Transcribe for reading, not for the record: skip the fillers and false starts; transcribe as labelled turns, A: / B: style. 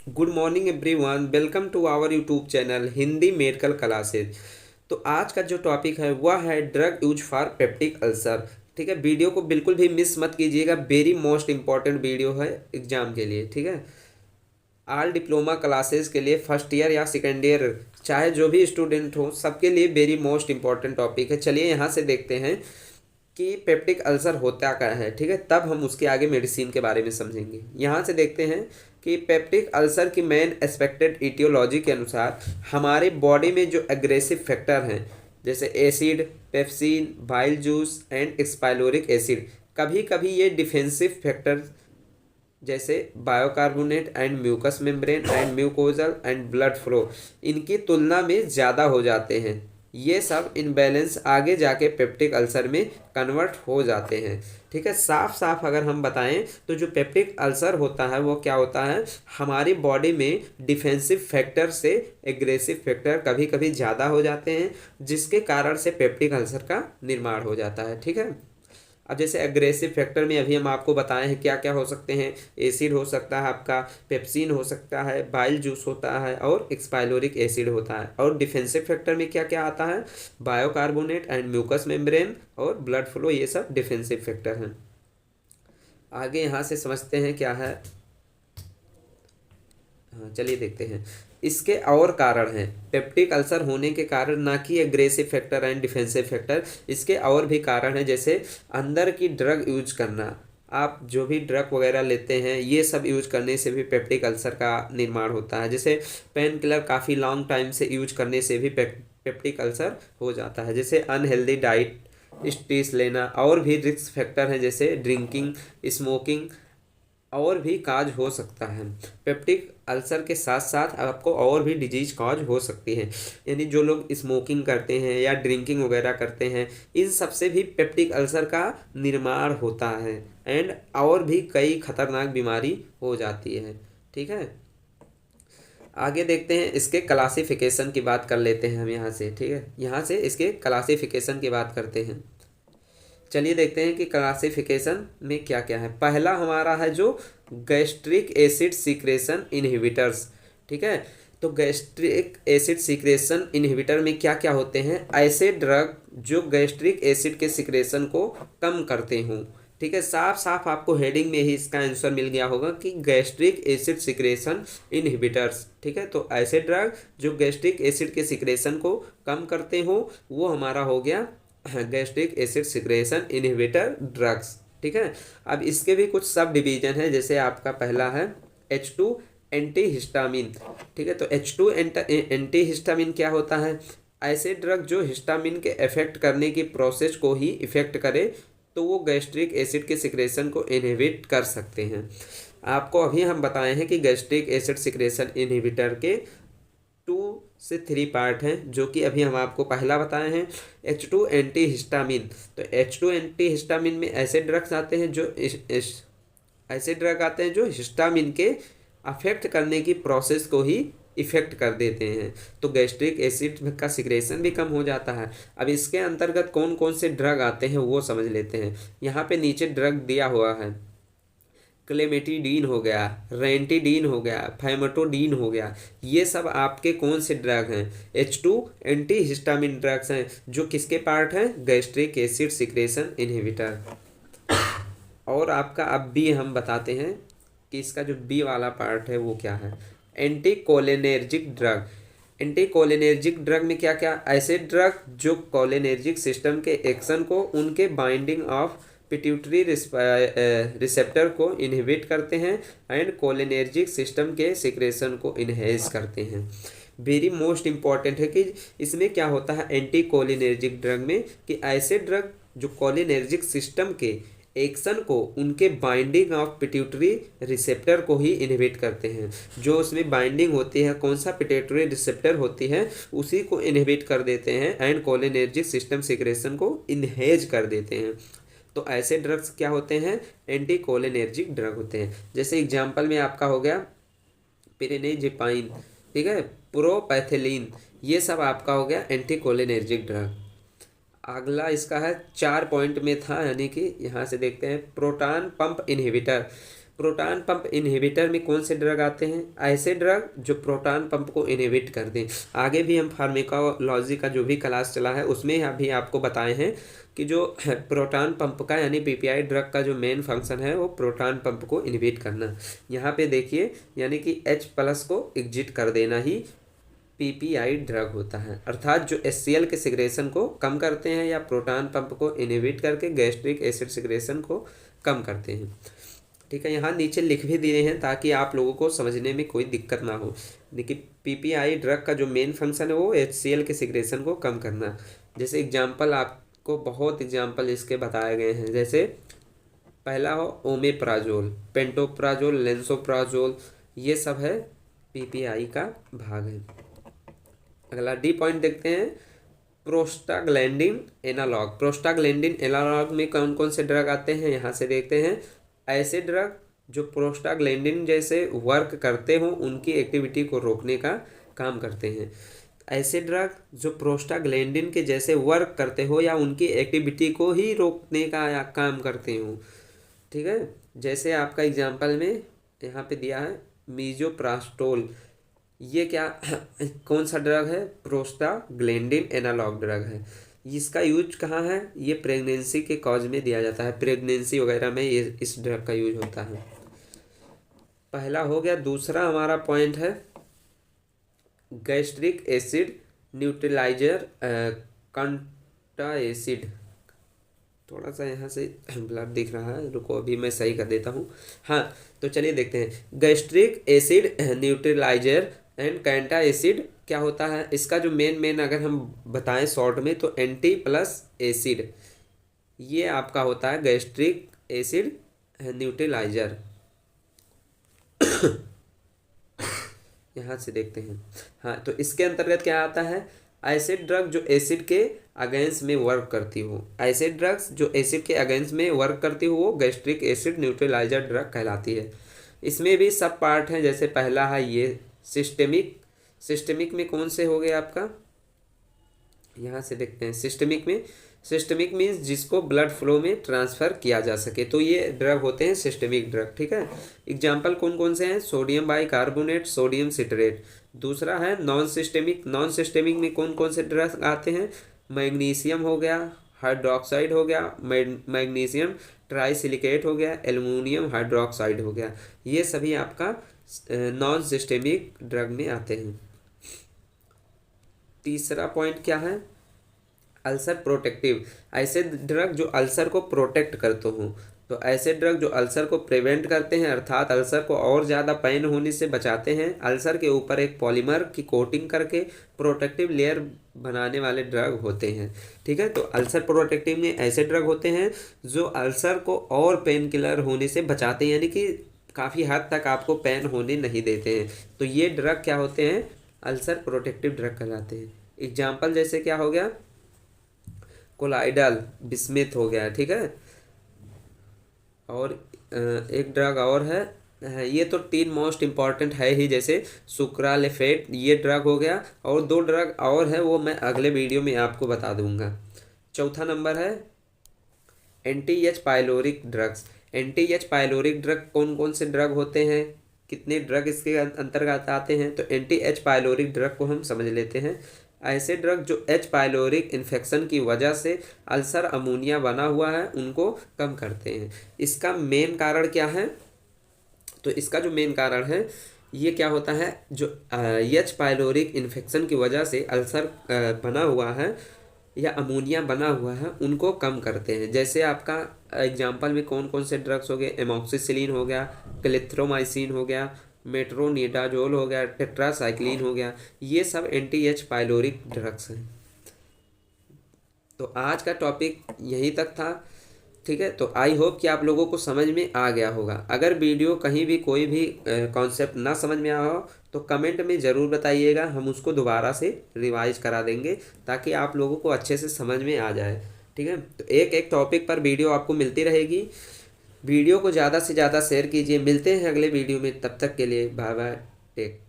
A: Good morning everyone, welcome to our YouTube channel Hindi medical classes. तो आज का जो टॉपिक है वह है drug use for peptic ulcer. ठीक है, वीडियो को बिल्कुल भी मिस मत कीजिएगा, वेरी मोस्ट इंपॉर्टेंट वीडियो है एग्जाम के लिए। ठीक है, ऑल डिप्लोमा क्लासेस के लिए फर्स्ट ईयर या सेकेंड ईयर चाहे जो भी स्टूडेंट हो सबके लिए वेरी मोस्ट इंपॉर्टेंट टॉपिक है। चलिए यहाँ से देखते हैं कि पेप्टिक अल्सर होता क्या है। ठीक है, तब हम उसके आगे मेडिसिन के बारे में समझेंगे। यहाँ से देखते हैं कि पेप्टिक अल्सर की मेन एक्सपेक्टेड इटियोलॉजी के अनुसार हमारे बॉडी में जो एग्रेसिव फैक्टर हैं जैसे acid, pepsin, bile juice and एक्सपायलोरिक एसिड, कभी कभी ये डिफेंसिव फैक्टर जैसे bicarbonate and mucus membrane and mucosal and blood flow इनकी तुलना में ज़्यादा हो जाते हैं। ये सब इनबैलेंस आगे जाके पेप्टिक अल्सर में कन्वर्ट हो जाते हैं। ठीक है, साफ साफ अगर हम बताएं तो जो पेप्टिक अल्सर होता है वो क्या होता है, हमारी बॉडी में डिफेंसिव फैक्टर से एग्रेसिव फैक्टर कभी कभी ज़्यादा हो जाते हैं, जिसके कारण से पेप्टिक अल्सर का निर्माण हो जाता है। ठीक है, अब जैसे एग्रेसिव फैक्टर में अभी हम आपको बताए हैं क्या क्या हो सकते हैं। एसिड हो सकता है आपका, पेप्सिन हो सकता है, बाइल जूस होता है और एक्सपायलोरिक एसिड होता है। और डिफेंसिव फैक्टर में क्या क्या आता है, बायोकार्बोनेट एंड म्यूकस मेम्ब्रेन और ब्लड फ्लो, ये सब डिफेंसिव फैक्टर हैं। आगे यहाँ से समझते हैं क्या है। हाँ चलिए देखते हैं, इसके और कारण हैं। पेप्टिक अल्सर होने के कारण ना कि aggressive factor and defensive factor, इसके और भी कारण हैं जैसे अंदर की ड्रग यूज करना। आप जो भी ड्रग वगैरह लेते हैं ये सब यूज करने से भी पेप्टिक अल्सर का निर्माण होता है। जैसे पेन किलर काफ़ी लॉन्ग टाइम से यूज करने से भी पेप्टिक अल्सर हो जाता है। जैसे अनहेल्दी डाइट, स्ट्रेस लेना, और भी रिस्क फैक्टर हैं जैसे ड्रिंकिंग, स्मोकिंग, और भी काज हो सकता है। पेप्टिक अल्सर के साथ साथ आपको और भी डिजीज काज हो सकती है। यानी जो लोग स्मोकिंग करते हैं या ड्रिंकिंग वगैरह करते हैं इन सब से भी पेप्टिक अल्सर का निर्माण होता है एंड और भी कई खतरनाक बीमारी हो जाती है। ठीक है, आगे देखते हैं, इसके क्लासिफिकेशन की बात कर लेते हैं हम यहाँ से। ठीक है, यहाँ से इसके क्लासिफिकेशन की बात करते हैं। चलिए देखते हैं कि क्लासिफिकेशन में क्या क्या है। पहला हमारा है जो गैस्ट्रिक एसिड सीक्रेशन इनहिबिटर्स। ठीक है, तो गैस्ट्रिक एसिड सीक्रेशन इनहिबिटर में क्या क्या होते हैं, ऐसे ड्रग जो गैस्ट्रिक एसिड के सीक्रेशन को कम करते हों। ठीक है, साफ साफ आपको हेडिंग में ही इसका आंसर मिल गया होगा कि गैस्ट्रिक एसिड सीक्रेशन इनहिबिटर्स। ठीक है, तो ऐसे ड्रग जो गैस्ट्रिक एसिड के सीक्रेशन को कम करते हो वो हमारा हो गया gastric acid secretion inhibitor drugs. ठीक है, अब इसके भी कुछ सब डिवीजन है। जैसे आपका पहला है H2 एंटी हिस्टामिन। ठीक है, तो H2 एंटी हिस्टामिन क्या होता है, ऐसे ड्रग जो हिस्टामिन के इफेक्ट करने की प्रोसेस को ही इफेक्ट करे तो वो गैस्ट्रिक एसिड के सिक्रेशन को इनहिबिट कर सकते हैं। आपको अभी हम बताए हैं कि गैस्ट्रिक एसिड सिक्रेशन इनहिबिटर के 2 से 3 पार्ट हैं, जो कि अभी हम आपको पहला बताए हैं H2 एंटी हिस्टामिन। तो H2 एंटी हिस्टामिन में ऐसे ड्रग्स आते हैं जो ऐसे ड्रग आते हैं जो हिस्टामिन के अफेक्ट करने की प्रोसेस को ही इफेक्ट कर देते हैं, तो गैस्ट्रिक एसिड का सिक्रेशन भी कम हो जाता है। अब इसके अंतर्गत कौन कौन से ड्रग आते हैं वो समझ लेते हैं। यहाँ पे नीचे ड्रग दिया हुआ है, क्लेमेटिडीन हो गया, रेंटिडीन हो गया, फैमोटोडीन हो गया, ये सब आपके कौन से ड्रग हैं, H2 एंटी हिस्टामिन ड्रग्स हैं जो किसके पार्ट हैं, गैस्ट्रिक एसिड सिक्रेशन इनहिबिटर। और आपका अब भी हम बताते हैं कि इसका जो बी वाला पार्ट है वो क्या है, anti cholinergic drug. Anti cholinergic drug में क्या क्या, ऐसे ड्रग जो कोलिनेर्जिक सिस्टम के एक्शन को उनके बाइंडिंग ऑफ पिट्यूटरी रिसेप्टर को इनहिबिट करते हैं एंड कोलिनेर्जिक सिस्टम के सिक्रेशन को इनहेज करते हैं। वेरी मोस्ट इंपॉर्टेंट है कि इसमें क्या होता है एंटी कोलिनेर्जिक ड्रग में, कि ऐसे ड्रग जो कोलिनेर्जिक सिस्टम के एक्शन को उनके बाइंडिंग ऑफ पिट्यूटरी रिसेप्टर को ही इनहिबिट करते हैं। जो उसमें बाइंडिंग होती है, कौन सा पिट्यूटरी रिसेप्टर होती है, उसी को इनहिबिट कर देते हैं एंड कोलिनेर्जिक सिस्टम सिक्रेशन को इनहेज कर देते हैं। तो ऐसे ड्रग्स क्या होते हैं, एंटी कोलिनेर्जिक ड्रग होते हैं। जैसे एग्जाम्पल में आपका हो गया पिरेनिजिपाइन, ठीक है, प्रोपैथिलीन, ये सब आपका हो गया एंटी कोलिनेर्जिक ड्रग। अगला इसका है 4 पॉइंट में था, यानी कि यहाँ से देखते हैं proton pump inhibitor. Proton pump inhibitor में कौन से ड्रग आते हैं? ऐसे ड्रग जो प्रोटॉन पंप को इनहिबिट कर दें। आगे भी हम फार्माकोलॉजी का जो भी क्लास चला है उसमें अभी आपको बताए हैं कि जो प्रोटॉन पंप का यानी पीपीआई ड्रग का जो मेन फंक्शन है वो प्रोटॉन पंप को इनहिबिट करना। यहाँ पे देखिए यानी कि H+ को एग्जिट कर देना ही पीपीआई ड्रग होता है, अर्थात जो HCl के सिग्रेशन को कम करते हैं या प्रोटॉन पंप को इनहिबिट करके गैस्ट्रिक एसिड सिग्रेशन को कम करते हैं। ठीक है, यहाँ नीचे लिख भी दिए हैं ताकि आप लोगों को समझने में कोई दिक्कत ना हो। देखिए पीपीआई ड्रग का जो मेन फंक्शन है वो HCl के सिग्रेशन को कम करना। जैसे एग्जांपल आपको बहुत एग्जांपल इसके बताए गए हैं, जैसे पहला हो ओमेप्राजोल, पेंटोप्राजोल, लेंसोप्राजोल, ये सब है पीपीआई का भाग है। अगला डी पॉइंट देखते हैं, प्रोस्टाग्लैंडिन एनालॉग। प्रोस्टाग्लैंडिन एनालॉग में कौन कौन से ड्रग आते हैं यहाँ से देखते हैं। ऐसे ड्रग जो प्रोस्टाग्लैंडिन जैसे वर्क करते हों उनकी एक्टिविटी को रोकने का काम करते हैं। ऐसे ड्रग जो प्रोस्टाग्लैंडिन के जैसे वर्क करते हो या उनकी एक्टिविटी को ही रोकने का या काम करते हो। ठीक है, जैसे आपका एग्जांपल में यहाँ पे दिया है मीजोप्रास्टोल, ये क्या कौन सा ड्रग है? प्रोस्टाग्लैंडिन एनालॉग ड्रग है। इसका यूज कहाँ है? ये प्रेगनेंसी के कॉज में दिया जाता है, प्रेगनेंसी वगैरह में ये इस ड्रग का यूज होता है। पहला हो गया। दूसरा हमारा पॉइंट है गैस्ट्रिक एसिड न्यूट्रलाइजर कंटा एसिड। थोड़ा सा यहाँ से ब्लर दिख रहा है, रुको अभी मैं सही कर देता हूँ। हाँ, तो चलिए देखते हैं gastric acid neutralizer and antacid क्या होता है। इसका जो मेन अगर हम बताएं शॉर्ट में तो एंटी प्लस एसिड, ये आपका होता है गैस्ट्रिक एसिड न्यूट्रलाइजर। यहाँ से देखते हैं। हाँ, तो इसके अंतर्गत क्या आता है? ऐसे ड्रग जो एसिड के अगेंस्ट में वर्क करती हो, ऐसे ड्रग्स जो एसिड के अगेंस्ट में वर्क करती हो वो गैस्ट्रिक एसिड न्यूट्रलाइजर ड्रग कहलाती है। इसमें भी सब पार्ट हैं, जैसे पहला है ये सिस्टेमिक। सिस्टेमिक में कौन से हो गए आपका? यहाँ से देखते हैं सिस्टेमिक मीन्स जिसको ब्लड फ्लो में ट्रांसफ़र किया जा सके, तो ये ड्रग होते हैं सिस्टेमिक ड्रग। ठीक है, एग्जाम्पल कौन कौन से हैं? Sodium bicarbonate, sodium citrate. दूसरा है नॉन सिस्टेमिक। नॉन सिस्टेमिक में कौन कौन से ड्रग आते हैं? मैग्नीशियम हो गया, हाइड्रोक्साइड हो गया, मैग्नीशियम ट्राईसिलिकेट हो गया, एल्युमिनियम हाइड्रोक्साइड हो गया। ये सभी आपका नॉन सिस्टेमिक ड्रग में आते हैं। तीसरा पॉइंट क्या है? Ulcer protective. ऐसे ड्रग जो अल्सर को प्रोटेक्ट करते हों, तो ऐसे ड्रग जो अल्सर को प्रिवेंट करते हैं अर्थात अल्सर को और ज़्यादा पेन होने से बचाते हैं, अल्सर के ऊपर एक पॉलीमर की कोटिंग करके प्रोटेक्टिव लेयर बनाने वाले ड्रग होते हैं। ठीक है, तो अल्सर प्रोटेक्टिव में ऐसे ड्रग होते हैं जो अल्सर को और पेन किलर होने से बचाते हैं, यानी कि काफ़ी हद तक आपको पेन होने नहीं देते हैं। तो ये ड्रग क्या होते हैं? अल्सर प्रोटेक्टिव ड्रग कहलाते हैं। एग्जाम्पल जैसे क्या हो गया? कोलाइडल, बिस्मिथ हो गया। ठीक है, और एक ड्रग और है, ये तो 3 मोस्ट इम्पॉर्टेंट है ही, जैसे सुक्रालेफेट, ये ड्रग हो गया, और 2 ड्रग और है वो मैं अगले वीडियो में आपको बता दूंगा। चौथा नंबर है anti H pyloric drugs. Anti H pyloric drug कौन कौन से ड्रग होते हैं? कितने ड्रग इसके अंतर्गत आते हैं? तो एंटी एच पाइलोरिक ड्रग को हम समझ लेते हैं। ऐसे ड्रग जो एच पाइलोरिक इन्फेक्शन की वजह से अल्सर अमोनिया बना हुआ है उनको कम करते हैं। इसका मेन कारण क्या है? तो इसका जो मेन कारण है ये क्या होता है, जो एच पाइलोरिक इन्फेक्शन की वजह से अल्सर बना हुआ है या अमोनिया बना हुआ है उनको कम करते हैं। जैसे आपका एग्जांपल में कौन कौन से ड्रग्स हो गए? एमॉक्सिसिलिन हो गया, क्लिथ्रोमाइसिन हो गया, मेट्रोनिडाजोल हो गया, टेट्रासाइक्लिन हो गया, ये सब एंटी एच पाइलोरिक ड्रग्स हैं। तो आज का टॉपिक यहीं तक था। ठीक है, तो आई होप कि आप लोगों को समझ में आ गया होगा। अगर वीडियो कहीं भी कोई भी कॉन्सेप्ट ना समझ में आया हो तो कमेंट में ज़रूर बताइएगा, हम उसको दोबारा से रिवाइज करा देंगे ताकि आप लोगों को अच्छे से समझ में आ जाए। ठीक है, तो एक टॉपिक पर वीडियो आपको मिलती रहेगी। वीडियो को ज़्यादा से ज़्यादा शेयर कीजिए। मिलते हैं अगले वीडियो में, तब तक के लिए बाय बाय, टेक।